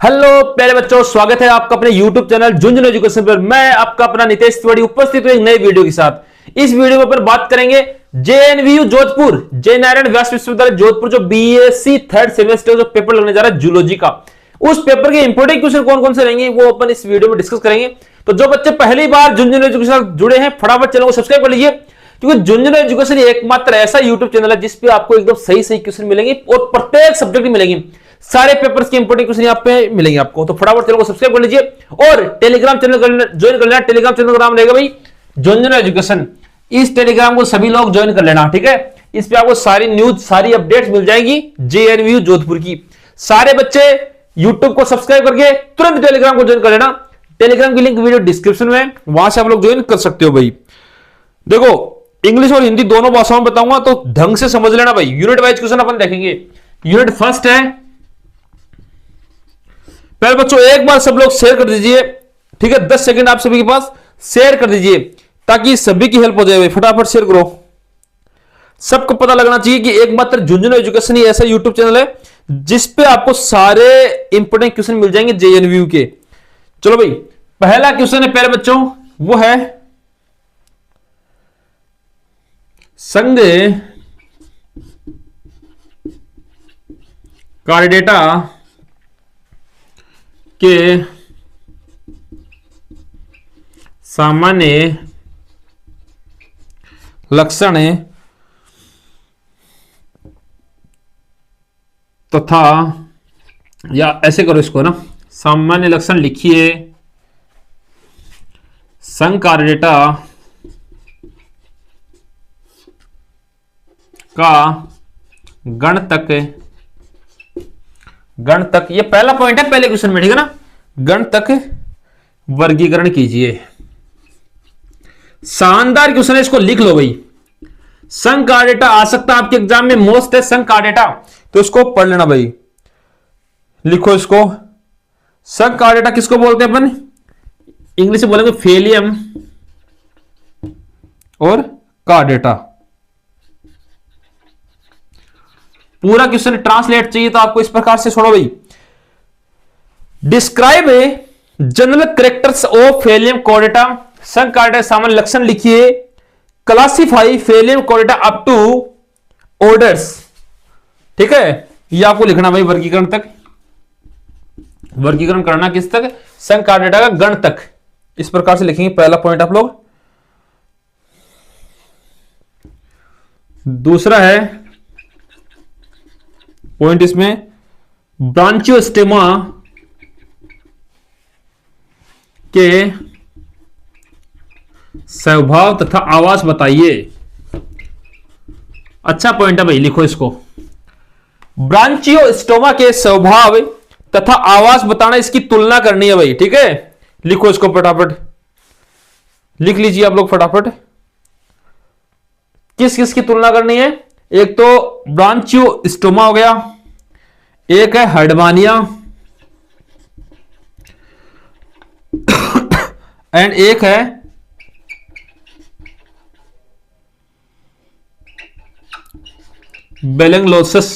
Hello प्यारे बच्चों, स्वागत है आपका अपने YouTube चैनल झुंझुनू एजुकेशन पर। मैं आपका अपना नितेश तिवारी उपस्थित हूं एक नई वीडियो के साथ। इस वीडियो पर बात करेंगे जेएनवीयू जोधपुर, जय नारायण व्यास विश्वविद्यालय जोधपुर, जो बीएससी थर्ड सेमेस्टर जो पेपर लगने जा रहा है जूलॉजी का, उस पेपर के इंपोर्टेंट क्वेश्चन कौन कौन से रहेंगे वो अपन इस वीडियो में डिस्कस करेंगे। तो जो बच्चे पहली बार झुंझुनू एजुकेशन से जुड़े हैं, फटाफट चैनल को सब्सक्राइब कर लीजिए, क्योंकि झुंझुनू एजुकेशन एकमात्र ऐसा यूट्यूब चैनल है जिसपे आपको एकदम सही सही क्वेश्चन मिलेंगे और प्रत्येक सब्जेक्ट में मिलेंगे। सारे पेपर्स के इंपोर्टेंट क्वेश्चन यहाँ पे मिलेंगे आपको। तो फटाफट चैनल को सब्सक्राइब कर लीजिए और टेलीग्राम चैनल ज्वाइन कर लेना। टेलीग्राम चैनल का नाम रहेगा भाई झुंझुनू एजुकेशन। इस टेलीग्राम को सभी लोग ज्वाइन कर लेना, ठीक है। इस पे आपको सारी न्यूज, सारी अपडेट्स मिल जाएंगी जेएनवीयू जोधपुर की। सारे बच्चे यूट्यूब को सब्सक्राइब करके तुरंत टेलीग्राम को ज्वाइन कर लेना। टेलीग्राम की लिंक वीडियो डिस्क्रिप्शन में, वहां से आप लोग ज्वाइन कर सकते हो भाई। देखो, इंग्लिश और हिंदी दोनों भाषाओं में बताऊंगा तो ढंग से समझ लेना भाई। यूनिट वाइज क्वेश्चन अपन देखेंगे। यूनिट फर्स्ट है। पहले बच्चों एक बार सब लोग शेयर कर दीजिए, ठीक है। 10 सेकंड आप सभी के पास शेयर कर दीजिए ताकि सभी की हेल्प हो जाए भाई। फटाफट शेयर करो। सबको पता लगना चाहिए कि एकमात्र झुंझुनू एजुकेशन ही ऐसा यूट्यूब चैनल है जिसपे आपको सारे इंपोर्टेंट क्वेश्चन मिल जाएंगे जेएनवीयू के। चलो भाई, पहला क्वेश्चन है प्यारे बच्चों, वो है संघ कार्डेटा के सामान्य लक्षण तथा, या ऐसे करो इसको ना, सामान्य लक्षण लिखिए संघ कार्डेटा का गणतक, ये पहला पॉइंट है पहले क्वेश्चन में, ठीक है ना। गणतक वर्गीकरण कीजिए। शानदार क्वेश्चन है, इसको लिख लो भाई। संघ कार्डेटा आ सकता है आपके एग्जाम में, मोस्ट है संघ कार्डेटा, तो इसको पढ़ लेना भाई। लिखो इसको। संघ कार्डेटा किसको बोलते हैं अपन? इंग्लिश में बोलेंगे फेलियम और कार्डेटा। पूरा क्वेश्चन ट्रांसलेट चाहिए तो आपको इस प्रकार से छोड़ो भाई। Describe a general characters of phylum chordata. संघ कार्डेटा सामान्य लक्षण लिखिए। Classify phylum chordata up to orders, ठीक है। ये आपको लिखना भाई वर्गीकरण तक। वर्गीकरण करना किस तक? संघ कार्डेटा का गण तक। इस प्रकार से लिखेंगे पहला पॉइंट आप लोग। दूसरा है पॉइंट इसमें, ब्रांचियोस्टेमा के स्वभाव तथा आवास बताइए। अच्छा पॉइंट है भाई, लिखो इसको। ब्रांचियोस्टोमा के स्वभाव तथा आवास बताना, इसकी तुलना करनी है भाई, ठीक है। लिखो इसको फटाफट, लिख लीजिए आप लोग फटाफट। किस किस की तुलना करनी है? एक तो ब्रांचियोस्टोमा हो गया, एक है हर्डमानिया एंड एक है बेलेंगलोसिस,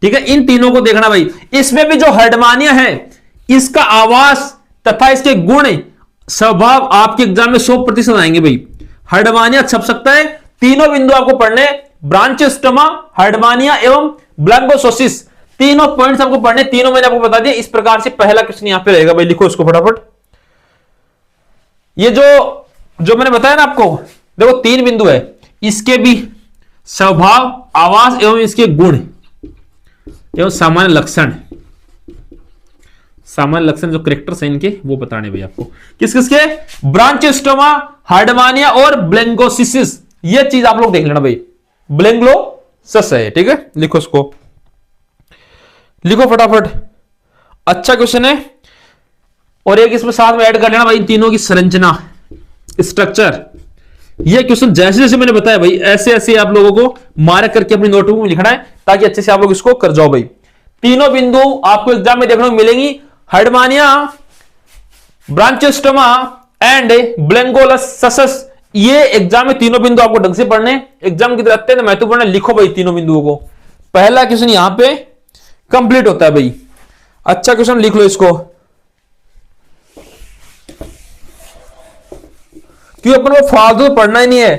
ठीक है। इन तीनों को देखना भाई। इसमें भी जो हर्डमानिया है, इसका आवास तथा इसके गुण स्वभाव आपके एग्जाम में 100% आएंगे भाई। हर्डमानिया छप सकता है। तीनों बिंदु आपको पढ़ने, ब्रांचियोस्टोमा, हर्डमानिया एवं ब्लैंकोसोसिस, तीनों पॉइंट्स आपको पढ़ने। तीनों मैंने आपको बता दिया। इस प्रकार से पहला क्वेश्चन यहां पे रहेगा भाई। लिखो इसको फटाफट। ये जो मैंने बताया ना आपको, देखो 3 बिंदु है, इसके भी स्वभाव, आवास एवं इसके गुण एवं सामान्य लक्षण। सामान्य लक्षण जो कैरेक्टर्स हैं इनके, वो बताने भाई आपको। किस किसके? ब्रांचियोस्टोमा, हार्डमानिया और ब्लैंकोसिस। ये चीज आप लोग देख लेना भाई। ब्लैंकोसस है, ठीक है। लिखो इसको, लिखो फटाफट। अच्छा क्वेश्चन है। और एक इसमें साथ में ऐड कर लेना भाई, तीनों की संरचना, स्ट्रक्चर। ये क्वेश्चन जैसे जैसे मैंने बताया भाई, ऐसे ऐसे आप लोगों को मार्क करके अपनी नोटबुक में लिखना है ताकि अच्छे से आप लोग इसको कर जाओ भाई। तीनों बिंदु आपको एग्जाम में देखने को मिलेंगी। हर्डमानिया, ब्रांचियोस्टोमा एंड ब्लैंकोसस। ये एग्जाम में तीनों बिंदु आपको ढंग से पढ़ने, एग्जाम की तरह अत्यंत महत्वपूर्ण। लिखो भाई तीनों बिंदुओं को। पहला क्वेश्चन यहां पे कंप्लीट होता है भाई। अच्छा क्वेश्चन लिख लो इसको, क्यों अपन को फालतू पढ़ना ही नहीं है।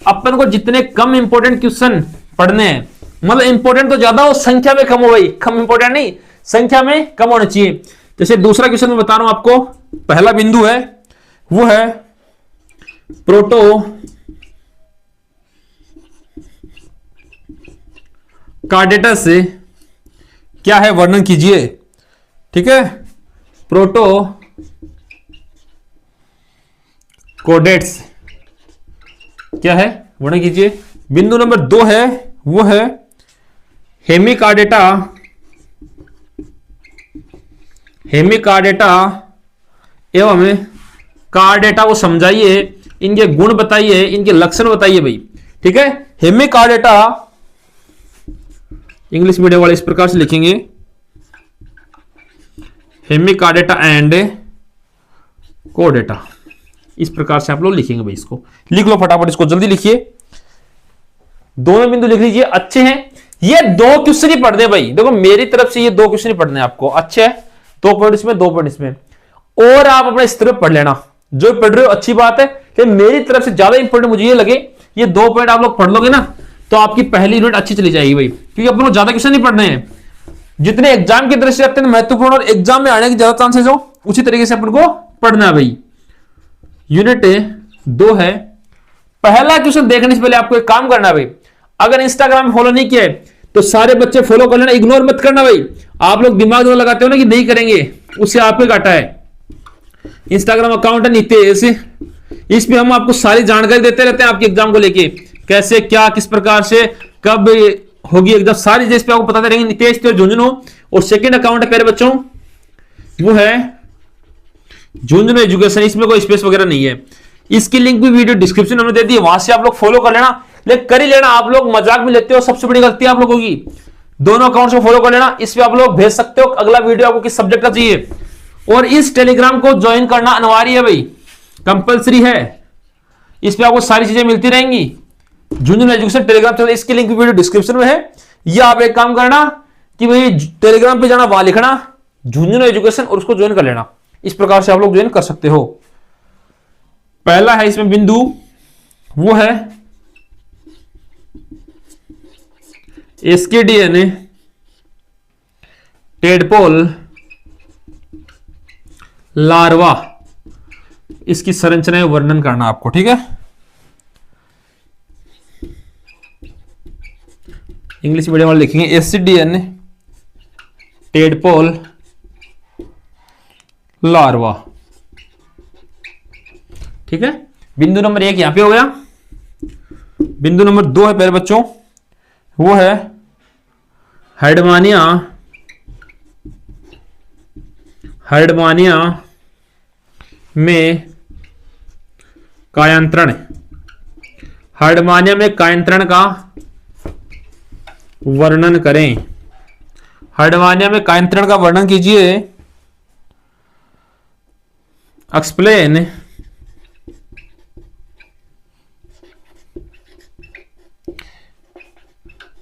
अपन को जितने कम इंपॉर्टेंट क्वेश्चन पढ़ने हैं, मतलब इंपॉर्टेंट तो ज्यादा हो, संख्या में कम हो भाई, कम इंपॉर्टेंट नहीं, संख्या में कम होना चाहिए। जैसे दूसरा क्वेश्चन मैं बता रहा हूं आपको, पहला बिंदु है वो है प्रोटो कार्डेटस से क्या है वर्णन कीजिए। ठीक है, प्रोटो कोडेट्स क्या है वर्णन कीजिए। बिंदु नंबर 2 है वो है हेमिकार्डेटा, हेमिकार्डेटा एवं कार्डेटा को समझाइए, इनके गुण बताइए, इनके लक्षण बताइए भाई। ठीक है, हेमिकार्डेटा इंग्लिश मीडियम वाले इस प्रकार से लिखेंगे, हेमिकार्डेटा एंड कोडेटा, इस प्रकार से आप लोग लिखेंगे भाई। इसको लिख लो फटाफट, इसको जल्दी लिखिए, दोनों बिंदु लिख लीजिए। अच्छे हैं ये, 2 क्वेश्चन ही पढ़ने भाई, देखो मेरी तरफ से ये 2 क्वेश्चन ही पढ़ने आपको। अच्छे है, 2 पॉइंट इसमें, 2 पॉइंट इसमें, और आप अपने स्तर पर पढ़ लेना, जो पढ़ रहे हो अच्छी बात है, लेकिन मेरी तरफ से ज्यादा इंपॉर्टेंट मुझे ये लगे, ये 2 पॉइंट आप लोग पढ़ लोगे ना तो आपकी पहली यूनिट अच्छी चली जाएगी भाई, क्योंकि अपन को ज्यादा क्वेश्चन नहीं पढ़ने हैं। जितने एग्जाम की दृष्टि से अत्यंत महत्वपूर्ण और एग्जाम में आने की ज्यादा चांसेस हो, उसी तरीके से अपन को पढ़ना है भाई। यूनिट 2 है, पहला क्वेश्चन देखने से पहले आपको एक काम करना है भाई, अगर इंस्टाग्राम में फॉलो नहीं किया है तो सारे बच्चे फॉलो कर लेना, इग्नोर मत करना भाई। आप लोग दिमाग में लगाते हो ना कि नहीं करेंगे, उससे आपको घाटा है। इंस्टाग्राम अकाउंट है नितेश, इस पे हम आपको सारी जानकारी देते रहते हैं आपके एग्जाम को लेके, कैसे क्या किस प्रकार से कब होगी एग्जाम, सारी चीज पे आपको बताते रहेंगे। नितेश तो झुंझुनू, और सेकंड अकाउंट है प्यारे बच्चों वो है झुंझुनू एजुकेशन, इसमें कोई स्पेस वगैरह नहीं है। इसकी लिंक भी वीडियो डिस्क्रिप्शन में दे दी है, वहां से आप लोग फॉलो कर लेना, लेकिन कर ही लेना। आप लोग मजाक में लेते हो, सबसे बड़ी गलती आप लोगों की। दोनों अकाउंट से फॉलो कर लेना, इस पे आप लोग भेज सकते हो अगला वीडियो आपको किस सब्जेक्ट का चाहिए। और इस टेलीग्राम को ज्वाइन करना अनिवार्य है भाई, कंपलसरी है, इस पे आपको सारी चीजें मिलती रहेंगी। झुंझुनू एजुकेशन टेलीग्राम चैनल, इसकी लिंक वीडियो डिस्क्रिप्शन में है, या आप एक काम करना कि भाई टेलीग्राम पे जाना, वहां लिखना झुंझुनू एजुकेशन और उसको ज्वाइन कर लेना। इस प्रकार से आप लोग ज्वाइन कर सकते हो। पहला है इसमें बिंदु वो है एस्केडियन टेडपोल लार्वा, इसकी संरचना वर्णन करना आपको। ठीक है, इंग्लिश मीडियम वाले लिखेंगे एस्केडियन टेडपोल लार्वा। ठीक है, बिंदु नंबर 1 यहां पे हो गया। बिंदु नंबर 2 है प्यारे बच्चों वो है हैडमानिया, हैडमानिया में कायांतरण, हैडमानिया में कायांतरण का वर्णन करें। हैडमानिया में कायांतरण का वर्णन कीजिए। एक्सप्लेन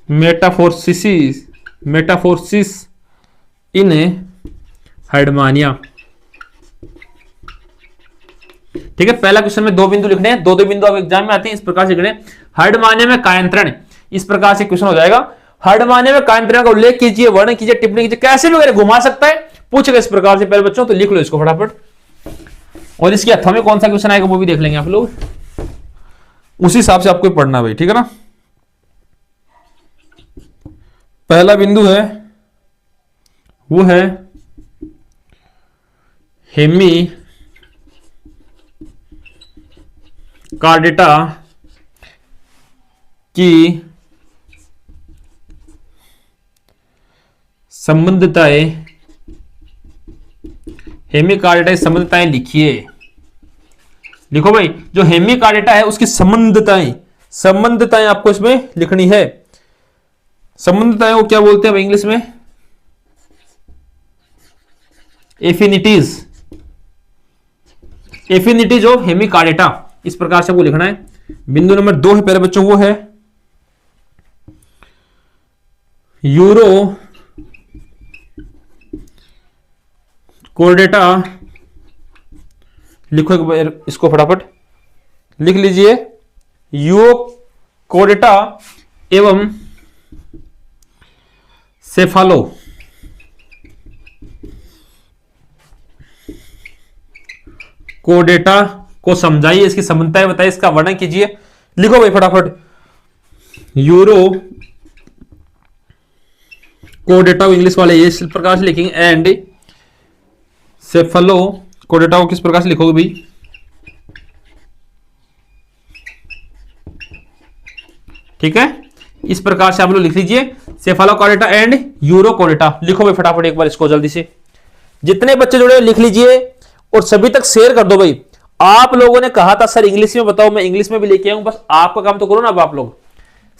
मेटाफोर्सिस इन हैडमानिया। ठीक है, पहला क्वेश्चन में 2 बिंदु लिखने हैं, 2 बिंदु आप एग्जाम में आते हैं, इस प्रकार से लिखने। हैडमानिया में कायांतरण, इस प्रकार से क्वेश्चन हो जाएगा। हैडमानिया में कायांतरण का उल्लेख कीजिए, वर्णन कीजिए, टिप्पणी कीजिए, कैसे भी घुमा सकता है, पूछेगा इस प्रकार से पहले बच्चों, तो लिख लो इसको फटाफट। और इसके अथवा में कौन सा क्वेश्चन आएगा वो भी देख लेंगे आप लोग, उसी हिसाब से आपको पढ़ना भाई। ठीक है ना, पहला बिंदु है वो है हेमी कार्डेटा की संबंधिताएं, हेमिकार्डेटा की संबंधिताएं लिखिए। लिखो भाई, जो हेमिकार्डेटा है उसकी संबंधिताएं, संबंधिताएं आपको इसमें लिखनी है। संबंधिताएं को क्या बोलते हैं इंग्लिश में? एफिनिटीज, एफिनिटीज ऑफ हेमिकार्डेटा, इस प्रकार से वो लिखना है। बिंदु नंबर 2 है प्यारे बच्चों वो है यूरो कोर्डेटा, लिखो एक बार इसको फटाफट लिख लीजिए, यूरोकोर्डेटा एवं सेफालो कोर्डेटा को समझाइए, इसकी समानताएं बताइए, इसका वर्णन कीजिए। लिखो भाई फटाफट, यूरो कोर्डेटा को इंग्लिश वाले इस प्रकार से लिखेंगे, एंड सेफालो कोर्डेटा को किस प्रकार से लिखोगे भाई? ठीक है, इस प्रकार से आप लोग लिख लीजिए, सेफालो कोर्डेटा एंड यूरो कोर्डेटा। लिखो भाई फटाफट एक बार इसको जल्दी से, जितने बच्चे जुड़े लिख लीजिए और सभी तक शेयर कर दो भाई। आप लोगों ने कहा था सर इंग्लिश में बताओ, मैं इंग्लिश में भी लेके आऊं, बस आपका काम तो करो ना। अब आप लोग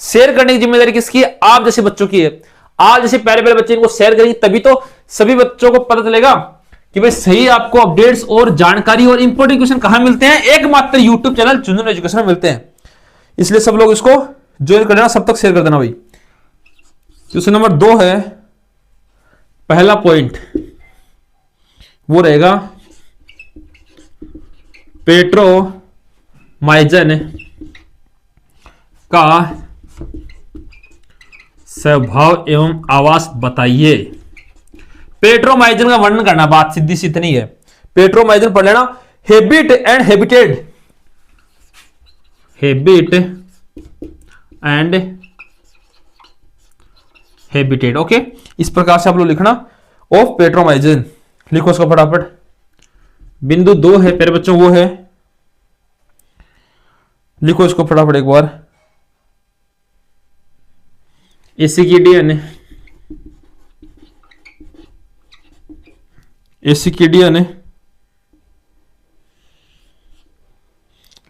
शेयर करने की जिम्मेदारी किसकी है? आप जैसे बच्चों की है। आप जैसे प्यारे प्यारे बच्चे इनको शेयर करेंगे तभी तो सभी बच्चों को पता चलेगा कि भाई सही आपको अपडेट्स और जानकारी और इंपॉर्टेंट क्वेश्चन कहां मिलते हैं? एकमात्र यूट्यूब चैनल झुंझुनू एजुकेशन में मिलते हैं। इसलिए सब लोग इसको ज्वाइन कर देना, सब तक शेयर कर देना भाई। क्वेश्चन नंबर 2 है, पहला पॉइंट वो रहेगा पेट्रोमाइजन का स्वभाव एवं आवास बताइए। पेट्रोमाइजन का वर्णन करना, बात सीधी सी इतनी है। पेट्रोमाइजन पढ़ लेना, habit and habitat, habit and habitat. Okay, इस प्रकार से आप लोग लिखना ऑफ पेट्रोमाइजन। लिखो उसको फटाफट। बिंदु 2 है प्यारे बच्चों, वो है, लिखो इसको फटाफट एक बार, एसिकिडियन, एसिकिडियन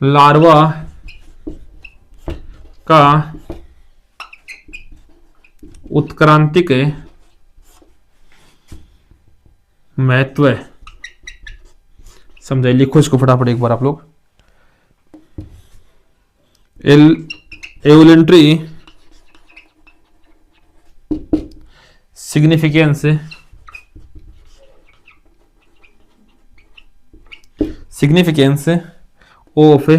लार्वा का उत्क्रांतिक महत्व समझाइए। लिखो इसको फटाफट एक बार आप लोग, एवोल्यूंट्री सिग्निफिकेंस ऑफ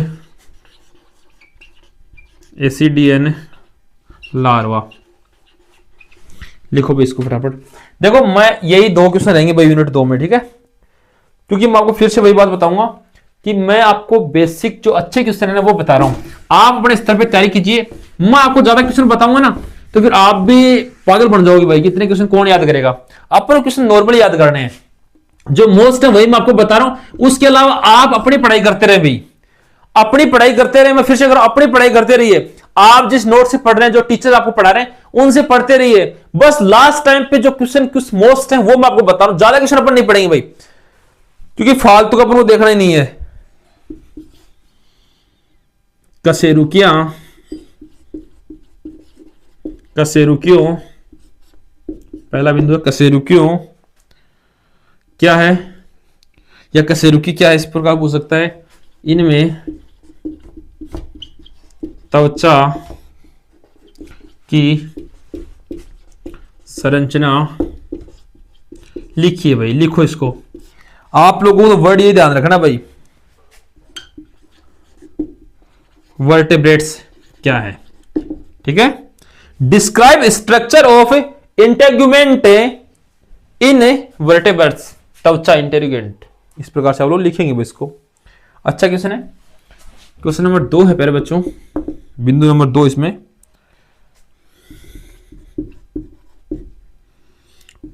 एसिडियन लार्वा। लिखो भाई इसको फटाफट। देखो मैं यही 2 क्वेश्चन रहेंगे भाई यूनिट 2 में, ठीक है, क्योंकि मैं आपको फिर से वही बात बताऊंगा कि मैं आपको बेसिक जो अच्छे क्वेश्चन है ना वो बता रहा हूं। आप अपने स्तर पे तैयारी कीजिए, मैं आपको ज्यादा क्वेश्चन बताऊंगा ना तो फिर आप भी पागल बन जाओगे भाई, कितने क्वेश्चन कौन याद करेगा। अपन क्वेश्चन नॉर्मली याद करने हैं, जो मोस्ट है वही मैं आपको बता रहा हूं। उसके अलावा आप अपनी पढ़ाई करते रहे भाई, अपनी पढ़ाई करते रहे। मैं फिर से अगर अपनी पढ़ाई करते रहिए, आप जिस नोट से पढ़ रहे हैं, जो टीचर आपको पढ़ा रहे हैं उनसे पढ़ते रहिए। बस लास्ट टाइम पे जो क्वेश्चन कुछ मोस्ट है वो मैं आपको बता रहा हूं, ज्यादा क्वेश्चन अपन नहीं पढ़ेंगे भाई, क्योंकि फालतू का अपन को देखना ही नहीं है। कशेरुकिया, कशेरुकियों, पहला बिंदु है कशेरुकियों क्या है, या कशेरुकी क्या है, इस प्रकार पूछ सकता है। इनमें त्वचा की संरचना लिखिए भाई। लिखो इसको, आप लोगों को वर्ड ये ध्यान रखना भाई, वर्टेब्रेट्स क्या है, ठीक है। Describe structure of integument in vertebrates, त्वचा इंटेग्यूमेंट, इस प्रकार से आप लोग लिखेंगे भाई इसको। अच्छा क्वेश्चन है। क्वेश्चन नंबर 2 है प्यारे बच्चों, बिंदु नंबर 2 इसमें,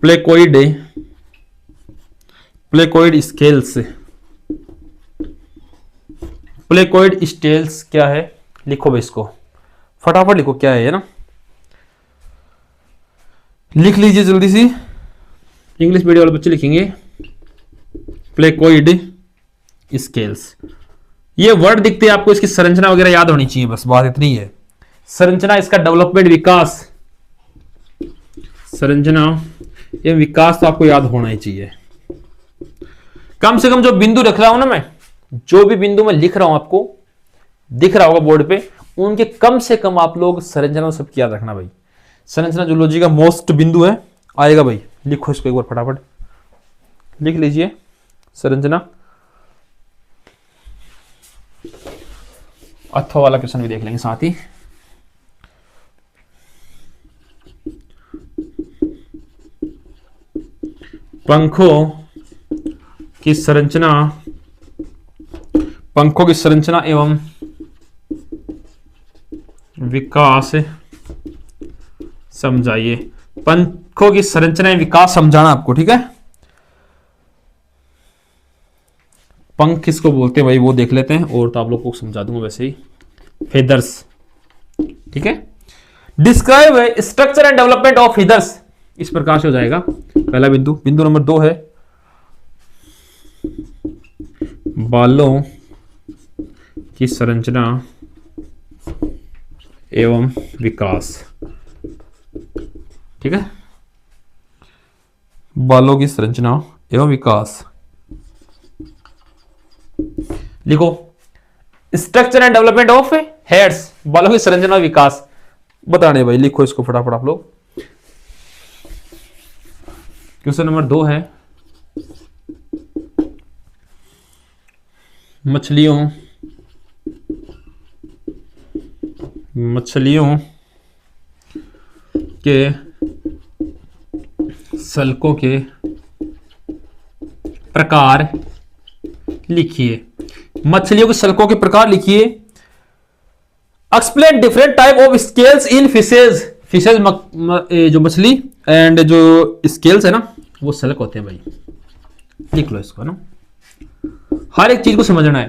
placoid, placoid scales, placoid scales क्या है? लिखो भाई इसको फटाफट, लिखो क्या है ना, लिख लीजिए जल्दी सी। इंग्लिश मीडियम वाले बच्चे लिखेंगे प्लेकोइड स्केल्स। ये वर्ड दिखते हैं आपको, इसकी संरचना वगैरह याद होनी चाहिए, बस बात इतनी है। संरचना, इसका डेवलपमेंट, विकास, संरचना ये विकास तो आपको याद होना ही चाहिए। कम से कम जो बिंदु रख रहा हूं ना मैं, जो भी बिंदु मैं लिख रहा हूं आपको दिख रहा होगा बोर्ड पे, उनके कम से कम आप लोग संरचना सबकी याद रखना भाई। संरचना जूलॉजी का मोस्ट बिंदु है, आएगा भाई। लिखो इसको एक बार फटाफट, लिख लीजिए संरचना। अथवा वाला क्वेश्चन भी देख लेंगे साथ ही। पंखों की संरचना, पंखों की संरचना एवं विकास समझाइए। पंखों की संरचना एवं विकास समझाना आपको, ठीक है। पंख किसको बोलते हैं भाई वो देख लेते हैं, और तो आप लोग को समझा दूंगा वैसे ही। फेदर्स, ठीक है। Describe structure and development of feathers, इस प्रकार से हो जाएगा पहला बिंदु। बिंदु नंबर 2 है बालों की संरचना एवं विकास, ठीक है। बालों की संरचना एवं विकास लिखो। Structure and development of hairs, बालों की संरचना विकास बताने भाई, लिखो इसको फटाफट आप लोग। क्वेश्चन नंबर 2 है मछलियों के सल्कों के प्रकार लिखिए। मछलियों के सल्कों के प्रकार लिखिए। Explain different type of scales in fishes, fishes जो मछली एंड जो स्केल्स है ना वो सल्क होते हैं भाई, लिख लो इसको ना। हर एक चीज को समझना है,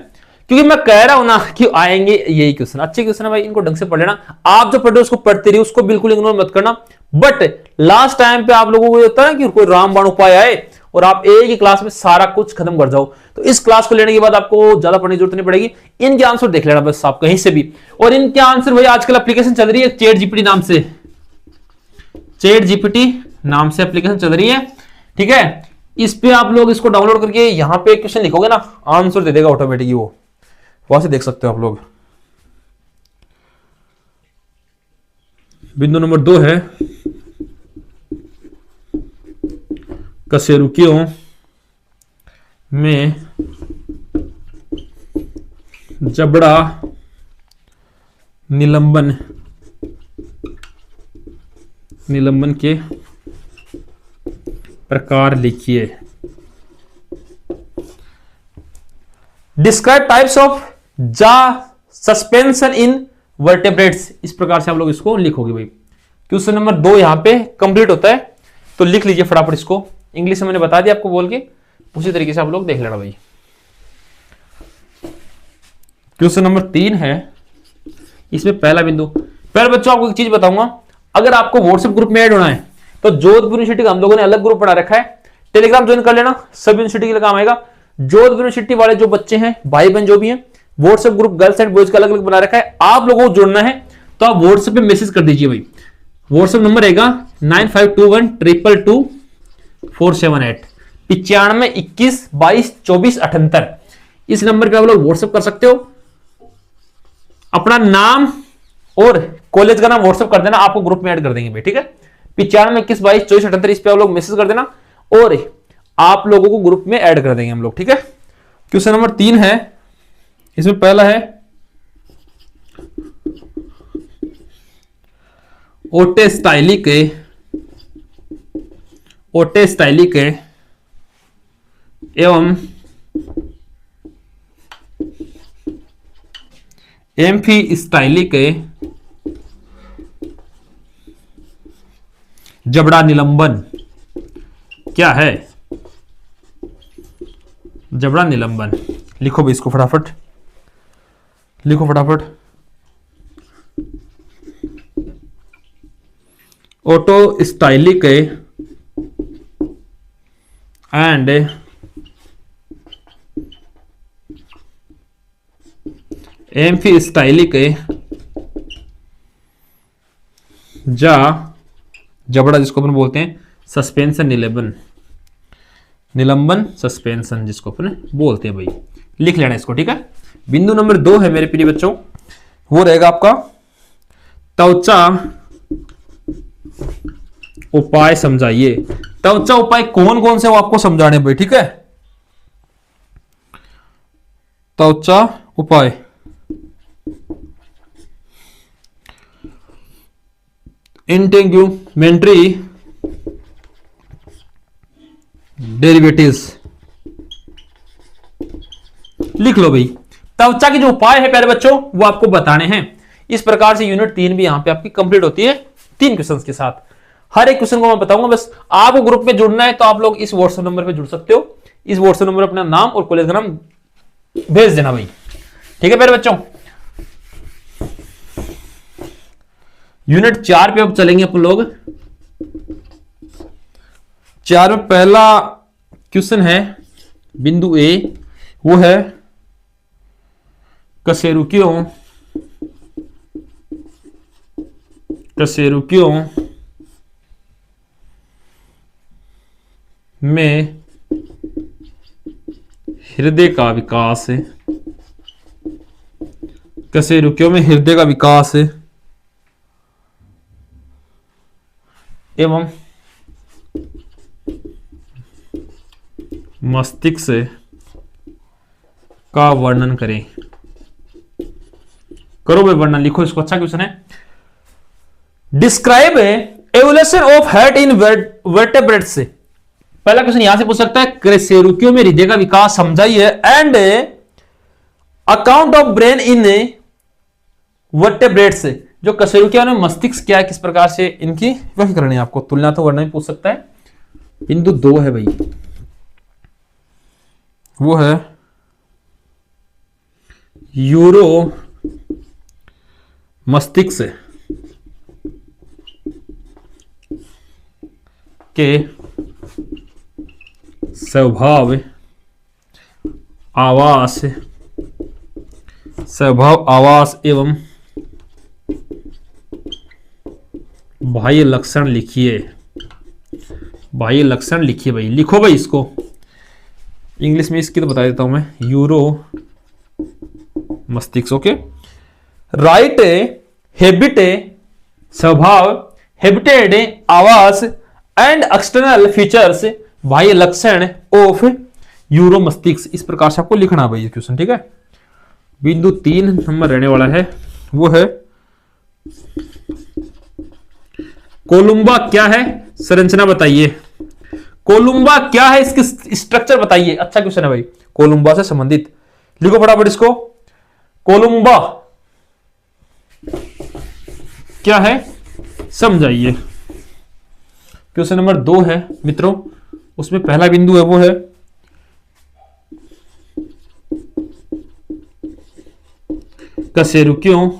क्योंकि मैं कह रहा हूं ना कि आएंगे यही क्वेश्चन, अच्छे क्वेश्चन है भाई, इनको ढंग से पढ़ लेना। आप जो पढ़ रहे हो उसको पढ़ते रहिए, उसको बिल्कुल इग्नोर मत करना। बट लास्ट टाइम पे आप लोगों को होता है ना कि कोई रामबाण उपाय आए और आप एक ही क्लास में सारा कुछ खत्म कर जाओ, तो इस क्लास को लेने के बाद आपको ज्यादा पढ़ने की जरूरत नहीं पड़ेगी। इनके आंसर देख लेना बस आप कहीं से भी। और इनके आंसर भाई आजकल एप्लीकेशन चल रही है चैट जीपीटी नाम से, चैट जीपीटी नाम से एप्लीकेशन चल रही है, ठीक है। इस पे आप लोग इसको डाउनलोड करके यहां पे क्वेश्चन लिखोगे ना, आंसर दे देगा ऑटोमेटिकली, वो वहां से देख सकते हो आप लोग। बिंदु नंबर 2 है कशेरुकियों में जबड़ा निलंबन के प्रकार लिखिए। डिस्क्राइब टाइप्स ऑफ जा सस्पेंशन इन वर्टेब्रेट्स, इस प्रकार से आप लोग इसको लिखोगे भाई। क्वेश्चन नंबर 2 यहां पे कंप्लीट होता है, तो लिख लीजिए फटाफट इसको। इंग्लिश में मैंने बता दिया आपको बोल के, उसी तरीके से आप लोग देख लेना भाई। क्वेश्चन नंबर 3 है, इसमें पहला बिंदु। पहले बच्चों आपको एक चीज बताऊंगा, अगर आपको व्हाट्सएप ग्रुप में ऐड होना है तो जोधपुर यूनिवर्सिटी का हम लोगों ने अलग ग्रुप बना रखा है, टेलीग्राम ज्वाइन कर लेना, सब यूनिवर्सिटी के लिए काम आएगा। जोधपुर यूनिवर्सिटी वाले जो बच्चे हैं, भाई बहन जो भी हैं, WhatsApp group girls and boys का अलग अलग बना रखा है। आप लोगों को जुड़ना है तो आप व्हाट्सएप पे मैसेज कर दीजिए भाई। व्हाट्सएप नंबर रहेगा 9521222478 95 21 22 24 78। इस नंबर पे आप लोग व्हाट्सएप कर सकते हो, अपना नाम और कॉलेज का नाम व्हाट्सएप कर देना, आपको ग्रुप में ऐड कर देंगे भाई, ठीक है। 95 21 22 24 78 इस पे आप लोग मैसेज कर देना और आप लोगों को ग्रुप में ऐड कर देंगे हम लोग, ठीक है। क्वेश्चन नंबर 3 है, इसमें पहला है ओटे स्टाइलिक एवं एम्फी स्टाइलिक जबड़ा निलंबन क्या है। जबड़ा निलंबन लिखो भाई इसको फटाफट, लिखो फटाफट। ऑटो स्टाइलिक एंड एम्फी स्टाइलिक जबड़ा जिसको अपन बोलते हैं सस्पेंशन निलंबन सस्पेंशन जिसको अपन बोलते हैं भाई, लिख लेना इसको, ठीक है। बिंदु नंबर 2 है मेरे प्रिय बच्चों, वो रहेगा आपका त्वचा उपाय समझाइए। त्वचा उपाय कौन कौन से वो आपको समझाने भाई, ठीक है। त्वचा उपाय, इंटेग्यूमेंट्री डेरिवेटिव्स, लिख लो भाई। त्वचा के जो उपाय है प्यारे बच्चों वो आपको बताने हैं। इस प्रकार से यूनिट 3 भी यहां पे आपकी कंप्लीट होती है 3 क्वेश्चंस के साथ। हर एक क्वेश्चन को मैं बताऊंगा, बस आपको ग्रुप में जुड़ना है तो आप लोग इस व्हाट्सएप नंबर पे जुड़ सकते हो। इस व्हाट्सएप नंबर अपना नाम और कॉलेज का नाम भेज देना भाई, ठीक है प्यारे बच्चों। यूनिट 4 पे अब चलेंगे अपन लोग। 4 में पहला क्वेश्चन है बिंदु ए, वो है कशेरुकियों में हृदय का विकास, कशेरुकियों में हृदय का विकास एवं मस्तिष्क का वर्णन करें। करो भाई वर्णन, लिखो इसको। अच्छा क्वेश्चन है। Describe evolution of heart in vertebrates. पहला क्वेश्चन यहां से पूछ सकता है, कशेरुकियों में हृदय का विकास समझाइए। And account of brain in vertebrates, जो कशेरुकियों में मस्तिष्क क्या है, किस प्रकार से इनकी व्याख्या करनी है आपको। तुलना तो वर्णन पूछ सकता है। बिंदु 2 है भाई, वो है यूरो मस्तिष्क के स्वभाव आवास एवं बाह्य लक्षण लिखिए। बाह्य लक्षण लिखिए भाई, लिखो भाई इसको। इंग्लिश में इसकी तो बता देता हूं मैं, यूरो मस्तिष्क। ओके, राइट हैबिट स्वभाव, हैबिटेड आवास एंड एक्सटर्नल फीचर्स बाह्य लक्षण ऑफ यूरो मस्तिष्क। इस प्रकार से आपको लिखना भाई ये क्वेश्चन, ठीक है। बिंदु 3 नंबर रहने वाला है, वो है कोलुम्बा क्या है, संरचना बताइए। कोलुम्बा क्या है, इसकी स्ट्रक्चर बताइए। अच्छा क्वेश्चन है भाई, कोलुम्बा से संबंधित। लिखो फटाफट इसको। कोलुम्बा क्या है समझाइए। क्वेश्चन नंबर 2 है मित्रों, उसमें पहला बिंदु है वो है कशेरुकियों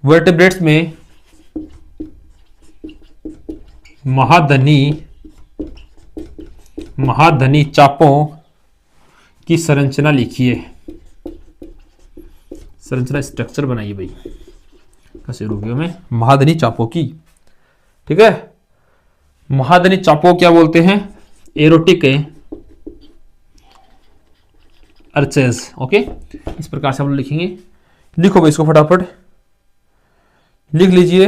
वर्टेब्रेट्स में महाधनी चापों की संरचना लिखिए। संरचना स्ट्रक्चर बनाइए भाई कशेरुकियों में महाधनी चापों की, ठीक है। महाधनी चापों क्या बोलते हैं, एरोटिक अर्चेज। ओके, इस प्रकार से हम लोग लिखेंगे। लिखो भाई इसको फटाफट, लिख लीजिए।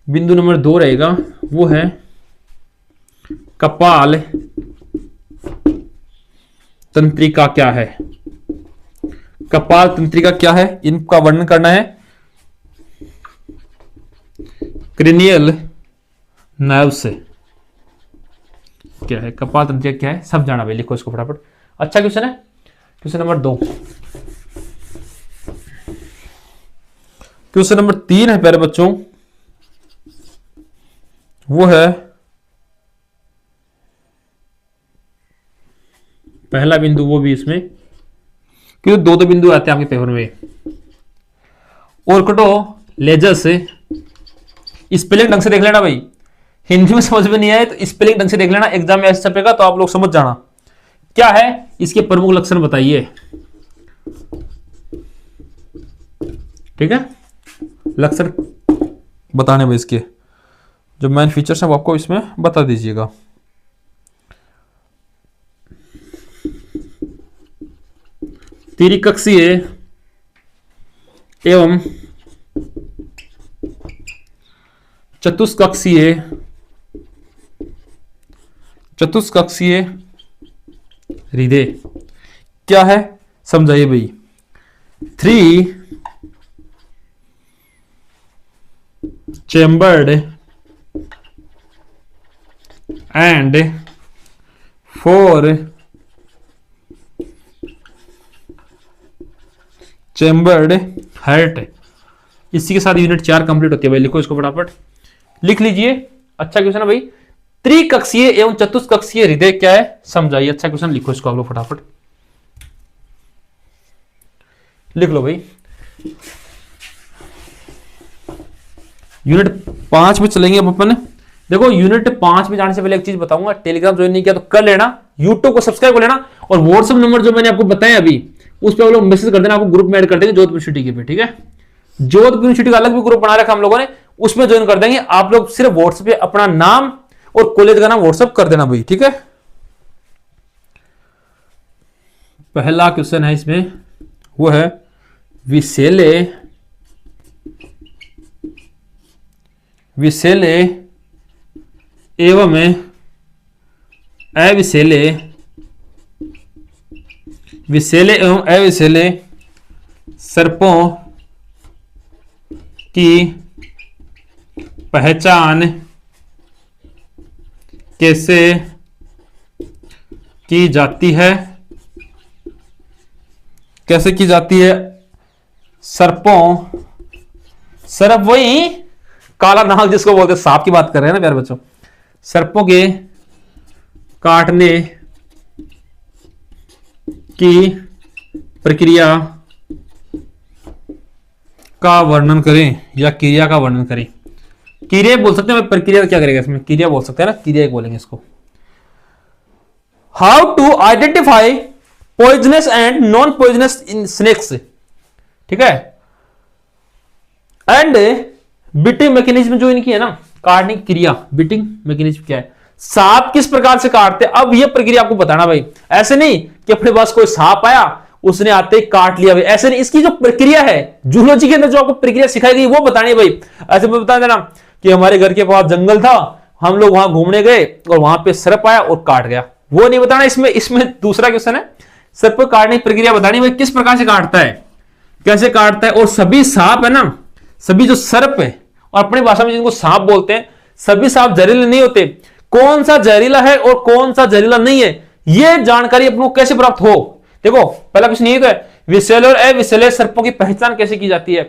बिंदु नंबर 2 रहेगा, वो है कपाल तंत्रिका क्या है। कपाल तंत्रिका क्या है, इनका वर्णन करना है। क्रेनियल नर्व से क्या है, कपाल तंत्रिका क्या है सब जाना भाई, लिखो इसको फटाफट। अच्छा क्वेश्चन है। Question number 2। क्वेश्चन नंबर 3 है प्यारे बच्चों, वो है पहला बिंदु, वो भी इसमें क्योंकि 2 बिंदु आते हैं आपके पेपर में। ऑर्किडो लेजस, स्पेलिंग ढंग से देख लेना भाई, हिंदी में समझ में नहीं आए तो स्पेलिंग ढंग से देख लेना, एग्जाम में ऐसे छपेगा तो आप लोग समझ जाना। क्या है, इसके प्रमुख लक्षण बताइए, ठीक है। लक्षण बताने में इसके जो मेन फीचर्स हैं वो आपको इसमें बता दीजिएगा। त्रिकक्षीय एवं चतुष्कक्षीय हृदय क्या है समझाइए भाई। 3 चैम्बर्ड एंड 4 चैम्बर्ड हार्ट। इसी के साथ यूनिट 4 कंप्लीट होती है भाई। लिखो इसको फटाफट, लिख लीजिए। अच्छा क्वेश्चन है भाई। त्रिकक्षीय एवं चतुष्कक्षीय हृदय क्या है समझाइए। अच्छा क्वेश्चन, लिखो इसको आप लोग फटाफट, लिख लो भाई। यूनिट 5 में चलेंगे अब अपन। देखो यूनिट 5 में जाने से पहले एक चीज बताऊंगा, टेलीग्राम ज्वाइन नहीं किया तो कर लेना, यूट्यूब को सब्सक्राइब कर लेना, और व्हाट्सएप नंबर जो मैंने आपको बताया अभी उस पर आप लोग मैसेज कर देना, आपको ग्रुप में ऐड कर देंगे जोधपुर यूनिवर्सिटी के पे, ठीक है। जोधपुर यूनिवर्सिटी का अलग भी ग्रुप बना रखा हम लोगों ने, उसमें ज्वाइन कर देंगे। आप लोग सिर्फ व्हाट्सएप पे अपना नाम और कॉलेज का नाम व्हाट्सएप कर देना भाई, ठीक है। पहला क्वेश्चन है इसमें, वो है विषैले एवं अविषैले सर्पों की पहचान कैसे की जाती है? कैसे की जाती है? सर्प वही काला नाग जिसको बोलते हैं, सांप की बात कर रहे हैं ना प्यारे बच्चों। सर्पों के काटने की प्रक्रिया का वर्णन करें या क्रिया का वर्णन करें। क्रिया बोल सकते हैं, प्रक्रिया क्या करेगा इसमें, क्रिया बोल सकते हैं ना, क्रिया बोलेंगे इसको। How to identify poisonous and non poisonous in snakes, ठीक है। एंड बिटिंग मैकेनिज्म जो इनकी है ना, काटने की क्रिया, बिटिंग मैकेनिज्म क्या है, सांप किस प्रकार से काटते हैं, अब यह प्रक्रिया आपको बताना भाई। ऐसे नहीं कि अपने पास कोई सांप आया उसने आते ही काट लिया भाई, ऐसे नहीं। इसकी जो प्रक्रिया है जूलॉजी के अंदर जो आपको प्रक्रिया सिखाई गई वो बतानी है भाई। ऐसे मैं बता देना कि हमारे घर के पास जंगल था, हम लोग वहां घूमने गए और वहां पे सर्प आया और काट गया, वो नहीं बताना। इसमें दूसरा क्वेश्चन है, सर्प को काटने की प्रक्रिया बतानी भाई, किस प्रकार से काटता है, कैसे काटता है। और सभी सांप है ना, सभी जो सर्प है और अपनी भाषा में जिनको सांप बोलते हैं, सभी सांप जहरीले नहीं होते। कौन सा जहरीला है और कौन सा जहरीला नहीं है, यह जानकारी अपने कैसे प्राप्त हो। देखो पहला क्वेश्चन यही तो है, विषैले और अविषैले सर्पों की पहचान कैसे की जाती है।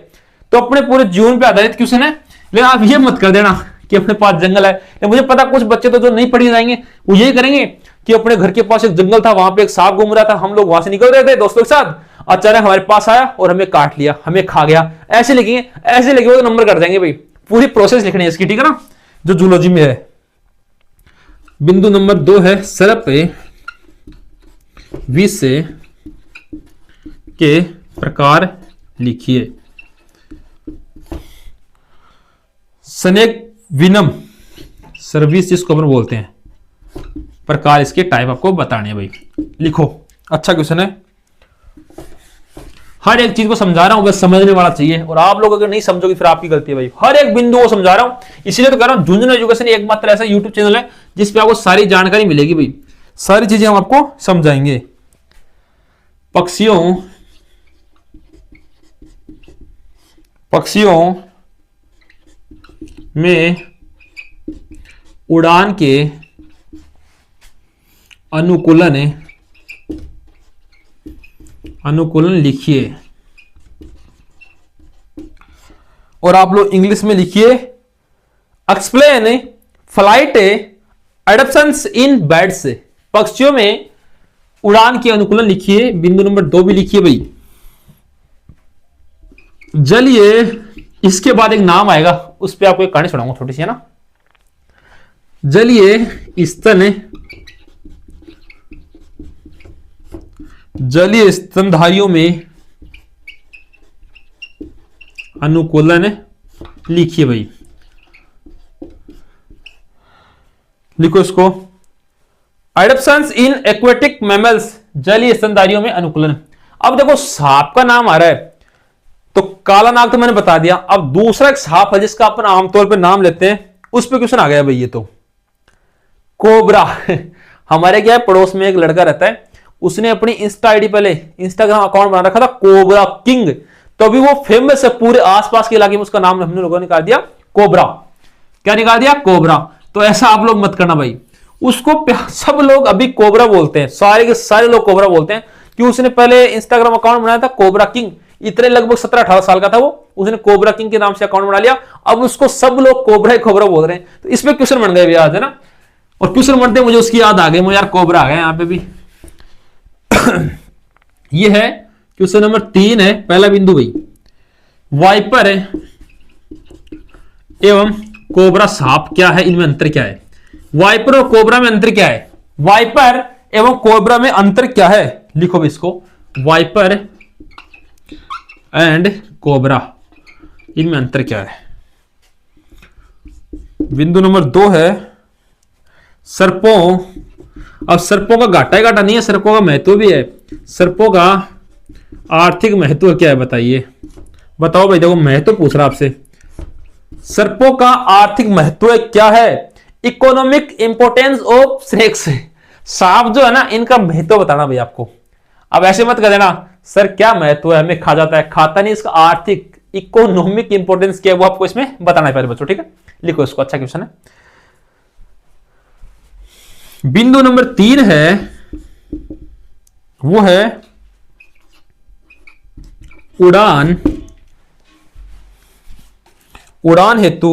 तो अपने पूरे जीवन पे आधारित क्वेश्चन है, लेकिन आप ये मत कर देना कि अपने पास जंगल है। लेकिन मुझे पता कुछ बच्चे तो जो नहीं पढ़ी जाएंगे वो यही करेंगे कि अपने घर के पास एक जंगल था, वहां पे एक सांप घूम रहा था, हम लोग वहां से निकल रहे थे दोस्तों के साथ, अचानक हमारे पास आया और हमें काट लिया, हमें खा गया। ऐसे लिखेंगे, ऐसे लिखे तो नंबर कर देंगे भाई। पूरी प्रोसेस लिखनी है इसकी, ठीक है ना, जो जूलॉजी में है। बिंदु नंबर 2 है, सर्प विष के प्रकार लिखिए। स्नेक सर्विस जिसको अपन बोलते हैं, प्रकार इसके टाइप आपको बताने हैं भाई। लिखो, अच्छा क्वेश्चन है। हर एक चीज को समझा रहा हूं, बस समझने वाला चाहिए, और आप लोग अगर नहीं समझोगे फिर आपकी गलती है भाई। हर एक बिंदु को समझा रहा हूं, इसलिए तो कह रहा हूं झुंझुनू एजुकेशन एकमात्र ऐसा यूट्यूब चैनल है जिसपे आपको सारी जानकारी मिलेगी भाई। सारी चीजें हम आपको समझाएंगे। पक्षियों में उड़ान के अनुकूलन लिखिए, और आप लोग इंग्लिश में लिखिए एक्सप्लेन फ्लाइट एडप्शंस इन बर्ड्स। पक्षियों में उड़ान के अनुकूलन लिखिए। बिंदु नंबर 2 भी लिखिए भाई। जलिए, इसके बाद एक नाम आएगा, उस पर आपको एक कहानी सुनाऊंगा छोटी सी, है ना। जलीय स्तनधारियों में अनुकूलन लिखिए भाई। लिखो इसको, एडप्शंस इन एक्वेटिक मैमल्स, जलीय स्तनधारियों में अनुकूलन। अब देखो सांप का नाम आ रहा है तो काला नाग तो मैंने बता दिया। अब दूसरा एक सांप है जिसका अपन आमतौर पर नाम लेते हैं, उस पर क्वेश्चन आ गया भाई। ये तो कोबरा हमारे क्या है, पड़ोस में एक लड़का रहता है, उसने अपनी इंस्टा आईडी पहले इंस्टाग्राम अकाउंट बना रखा था कोबरा किंग, तो अभी वो फेमस है पूरे आसपास के इलाके में, उसका नाम हमने लोगों ने निकाल दिया कोबरा। क्या निकाल दिया? कोबरा। तो ऐसा आप लोग मत करना भाई, उसको सब लोग अभी कोबरा बोलते हैं, सारे के सारे लोग कोबरा बोलते हैं कि उसने पहले इंस्टाग्राम अकाउंट बनाया था कोबरा किंग, इतने लगभग 17-18 साल का था वो, उसने कोबरा किंग के नाम से अकाउंट बना लिया, अब उसको सब लोग कोबरा ही कोबरा बोल रहे हैं। तो इसमें क्वेश्चन बन गए भैया आज, है ना। और क्वेश्चन बनते मुझे उसकी याद आ गई, मुझे यार कोबरा आ गया यहाँ पे भी ये है क्वेश्चन नंबर 3 है, पहला बिंदु भाई, वाइपर है एवं कोबरा सांप क्या है, इनमें अंतर क्या है? वाइपर और कोबरा में अंतर क्या है? वाइपर एवं कोबरा में अंतर क्या है? लिखो भी इसको, वाइपर एंड कोबरा, इनमें अंतर क्या है? बिंदु नंबर 2 है सर्पों। अब सर्पों का घाटा ही घाटा नहीं है, सर्पों का महत्व भी है। सर्पों का आर्थिक महत्व क्या है बताइए? बताओ भाई, देखो महत्व पूछ रहा आपसे, सर्पों का आर्थिक महत्व क्या है? Economic importance of snakes. सांप जो है ना, इनका महत्व बताना भाई आपको। अब ऐसे मत कर देना सर क्या महत्व है, हमें खा जाता है, खाता नहीं, इसका आर्थिक इकोनॉमिक इंपोर्टेंस क्या है वो आपको इसमें बताना है पहले बच्चों, ठीक है। लिखो इसको, अच्छा क्वेश्चन है। बिंदु नंबर 3 है, वो है उड़ान। उड़ान हेतु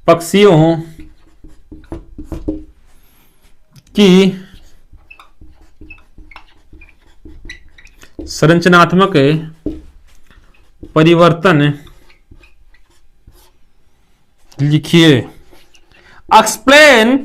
पक्षियों की संरचनात्मक परिवर्तन लिखिए। Explain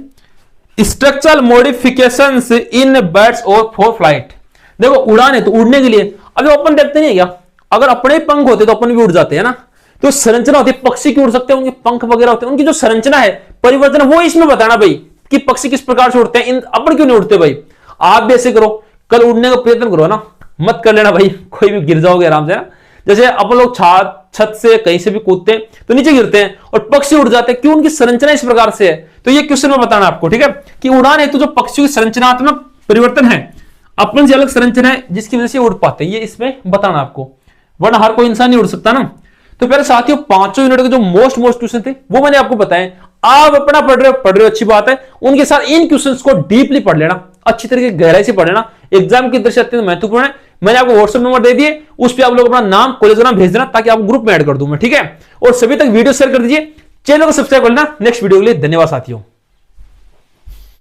structural modifications in birds और फॉर फ्लाइट। देखो उड़ान है तो उड़ने के लिए, अभी अपन देखते नहीं है क्या, अगर अपने पंख होते तो अपन भी उड़ जाते हैं ना, तो संरचना होती है, पक्षी की उड़ सकते हैं, उनके पंख वगैरह होते हैं, उनकी जो संरचना है परिवर्तन, वो इसमें बताना भाई कि पक्षी किस प्रकार से उड़ते हैं, इन अपन क्यों नहीं उड़ते भाई। आप भी ऐसे करो, कल उड़ने का प्रयत्न करो ना, मत कर लेना भाई, कोई भी गिर जाओगे आराम से ना। जैसे अपन लोग छत से कहीं से भी कूदते हैं तो नीचे गिरते हैं और पक्षी उड़ जाते हैं, क्यों? उनकी संरचना इस प्रकार से है। तो ये क्वेश्चन में बताना आपको, ठीक है, कि उड़ान हेतु जो पक्षियों की संरचनात्मक परिवर्तन है, अपन से अलग संरचना है जिसकी वजह से उड़ पाते हैं, ये इसमें बताना आपको, वरना हर कोई इंसान नहीं उड़ सकता ना। तो पहले साथियों 5 यूनिट के जो मोस्ट क्वेश्चन थे वो मैंने आपको बताए, आप अपना पढ़ रहे हो अच्छी बात है, उनके साथ इन क्वेश्चंस को डीपली पढ़ लेना, अच्छी तरीके गहराई से पढ़ लेना, एग्जाम की दृष्टि अत्यंत महत्वपूर्ण है। मैंने आपको व्हाट्सएप नंबर दे दिए, उस पर आप लोग अपना नाम, कॉलेज का नाम भेज देना ताकि आपको ग्रुप में ऐड कर दूं मैं, ठीक है। और सभी तक वीडियो शेयर कर दीजिए, चैनल को सब्सक्राइब कर लेना। नेक्स्ट वीडियो के लिए धन्यवाद साथियों।